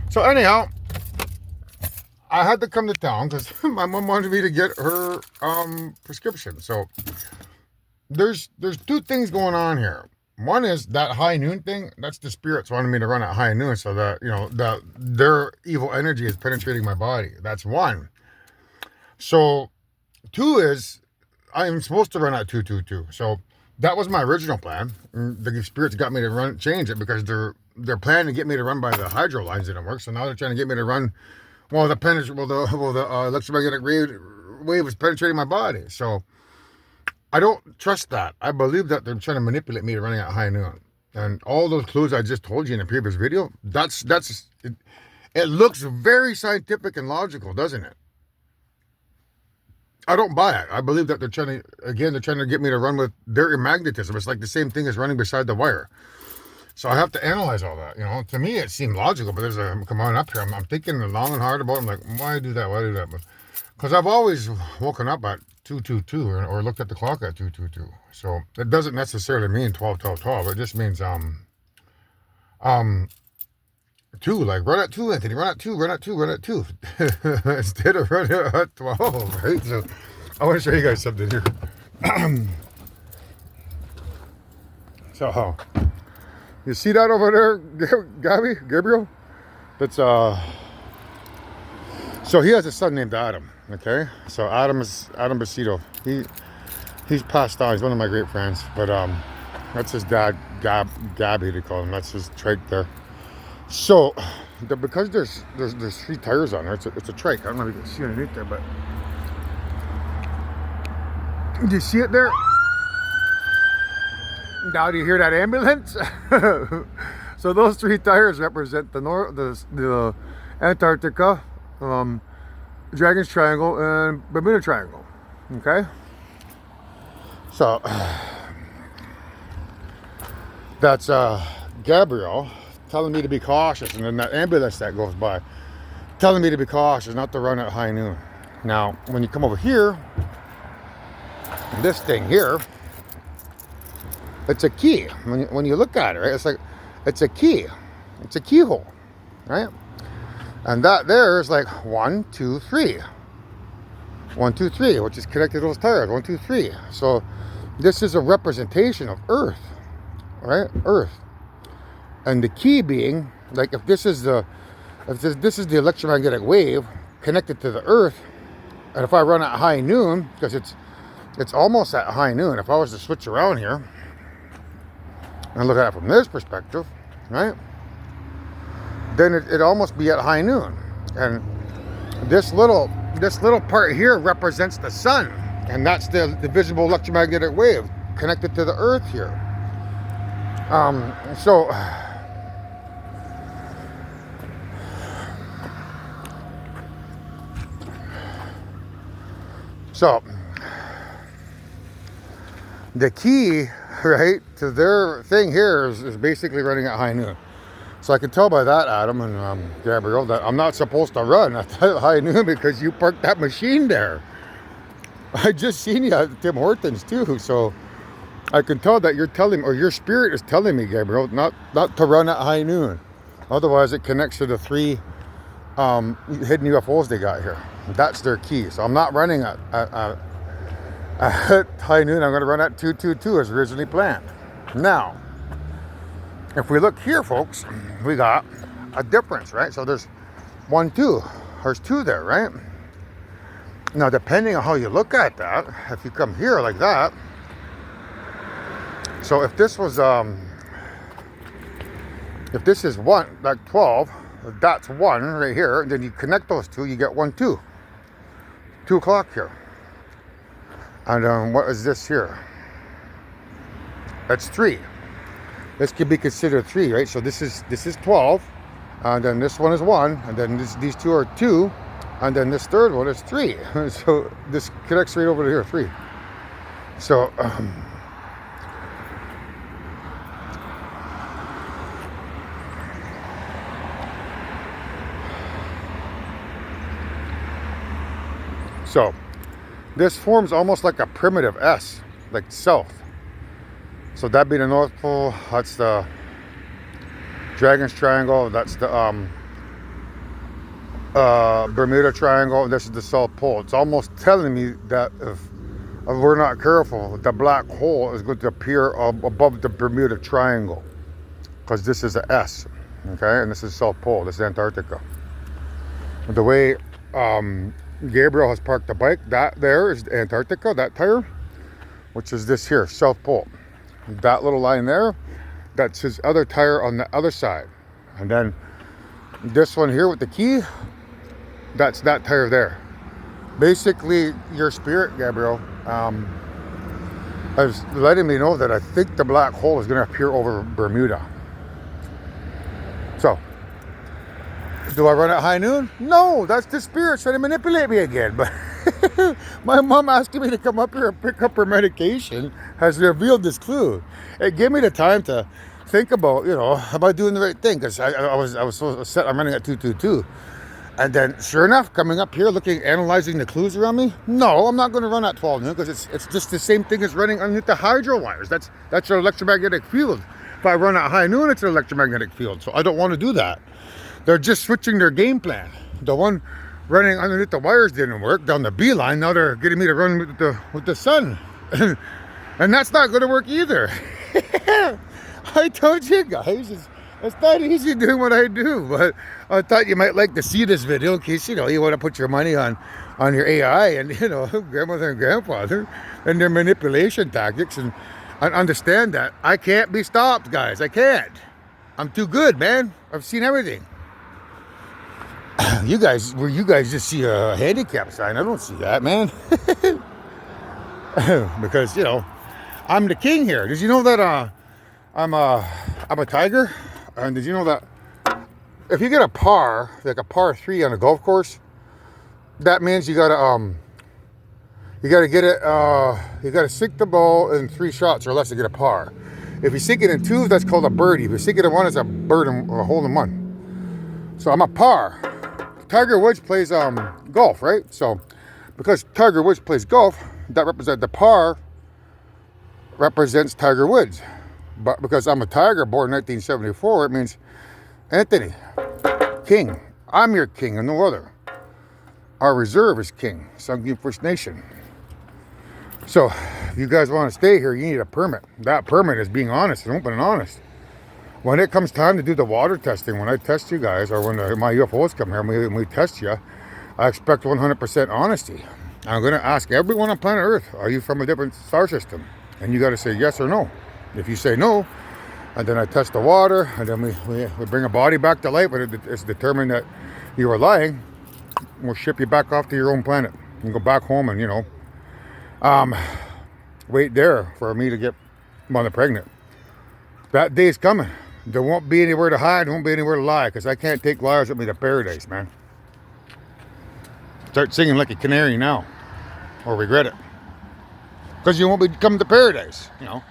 So anyhow, I had to come to town because my mom wanted me to get her prescription. So there's two things going on here. One is that high noon thing. That's the spirits wanting me to run at high noon, so that their evil energy is penetrating my body. That's one. So two is I am supposed to run at 222. So that was my original plan. The spirits got me to change it because they're planning to get me to run by the hydro lines didn't work. So now they're trying to get me to run. Well, the electromagnetic wave is penetrating my body. So I don't trust that. I believe that they're trying to manipulate me to running at high noon. And all those clues I just told you in the previous video, it looks very scientific and logical, doesn't it? I don't buy it. I believe that they're trying to get me to run with their magnetism. It's like the same thing as running beside the wire. So I have to analyze all that. To me, it seemed logical, but come on up here. I'm thinking long and hard about it. I'm like, why do that? Why do that? Because I've always woken up at 222 or looked at the clock at 222. So it doesn't necessarily mean 12, 12, 12. It just means, two, like run at two, Anthony, run at two, run at two, run at two. Instead of running at 12, right? So I want to show you guys something here. So, you see that over there, Gabriel? That's, so he has a son named Adam, okay? So Adam Bacido. He's passed on. He's one of my great friends, but, that's his dad, Gabby, they call him. That's his trike there. So, because there's three tires on there, it's a trike. I don't know if you can see underneath there, but do you see it there? Now do you hear that ambulance? So those three tires represent the Antarctica, Dragon's Triangle, and Bermuda Triangle. Okay. So that's Gabriel telling me to be cautious, and then that ambulance that goes by telling me to be cautious, not to run at high noon. Now, when you come over here, this thing here, it's a key. When you look at it, right, it's a key. It's a keyhole, right? And that there is like 1, 2, 3. 1, 2, 3, which is connected to those tires. 1, 2, 3. So this is a representation of Earth, right? Earth. And the key being, like, if this is the electromagnetic wave connected to the Earth, and if I run at high noon, because it's almost at high noon. If I was to switch around here and look at it from this perspective, right, then it'd almost be at high noon. And this little part here represents the sun, and that's the visible electromagnetic wave connected to the Earth here. So the key, right, to their thing here is basically running at high noon. So I can tell by that, Adam and Gabriel, that I'm not supposed to run at high noon because you parked that machine there. I just seen you at Tim Hortons too, so I can tell that you're telling, or your spirit is telling me, Gabriel, not to run at high noon. Otherwise, it connects to the three hidden UFOs they got here. That's their key. So I'm not running at high noon. I'm going to run at 222 as originally planned. Now, if we look here, folks, we got a difference, right? So there's 1, 2. There's 2 there, right? Now, depending on how you look at that, if you come here like that, so if this was if this is 1, like 12, that's 1 right here, and then you connect those 2, you get 1, 2. 2 o'clock here. And what is this here? That's 3. This could be considered 3, right? So this is 12, and then this one is 1, and then these 2 are 2, and then this third one is 3. So this connects right over to here, 3. So so this forms almost like a primitive S, like south. So that'd be the North Pole. That's the Dragon's Triangle. That's the Bermuda Triangle, and this is the South Pole. It's almost telling me that if we're not careful, the black hole is going to appear above the Bermuda Triangle, because this is a S, okay, and this is South Pole, this is Antarctica. The way Gabriel has parked the bike, that there is Antarctica, that tire, which is this here, South Pole. That little line there, that's his other tire on the other side. And then this one here with the key, that's that tire there. Basically, your spirit, Gabriel, is letting me know that I think the black hole is going to appear over Bermuda. So, do I run at high noon? No, that's the spirit trying to manipulate me again. But my mom asking me to come up here and pick up her medication has revealed this clue. It gave me the time to think about, you know, am I doing the right thing? Because I was so set. I'm running at 222. And then, sure enough, coming up here, analyzing the clues around me. No, I'm not going to run at 12 noon because it's just the same thing as running underneath the hydro wires. That's your electromagnetic field. If I run at high noon, it's an electromagnetic field. So I don't want to do that. They're just switching their game plan. The one running underneath the wires didn't work down the beeline. Now they're getting me to run with the sun, and that's not going to work either. I told you guys, it's not easy doing what I do, but I thought you might like to see this video in case, you know, you want to put your money on your AI and, you know, grandmother and grandfather and their manipulation tactics, and understand that I can't be stopped, guys. I can't. I'm too good, man. I've seen everything. You guys just see a handicap sign. I don't see that, man. Because, you know, I'm the king here. Did you know that I'm a tiger? And did you know that if you get a par, like a par 3 on a golf course, that means you gotta get it, you gotta sink the ball in 3 shots or less to get a par. If you sink it in 2, that's called a birdie. If you sink it in 1, it's a bird and a hole in 1. So I'm a par. Tiger Woods plays golf, right? So because Tiger Woods plays golf, that represents the par represents Tiger Woods. But because I'm a tiger born in 1974, it means Anthony, king. I'm your king and no other. Our reserve is king, Sungin First Nation. So if you guys want to stay here, you need a permit. That permit is being honest and open and honest. When it comes time to do the water testing, when I test you guys, or when my UFOs come here and we test you, I expect 100% honesty. I'm going to ask everyone on planet Earth, are you from a different star system? And you got to say yes or no. If you say no, and then I test the water, and then we bring a body back to life, but it's determined that you were lying, we'll ship you back off to your own planet. You can go back home and, you know, wait there for me to get mother pregnant. That day's coming. There won't be anywhere to hide, there won't be anywhere to lie, because I can't take liars with me to paradise, man. Start singing like a canary now, or regret it. Because you won't be coming to paradise, you know.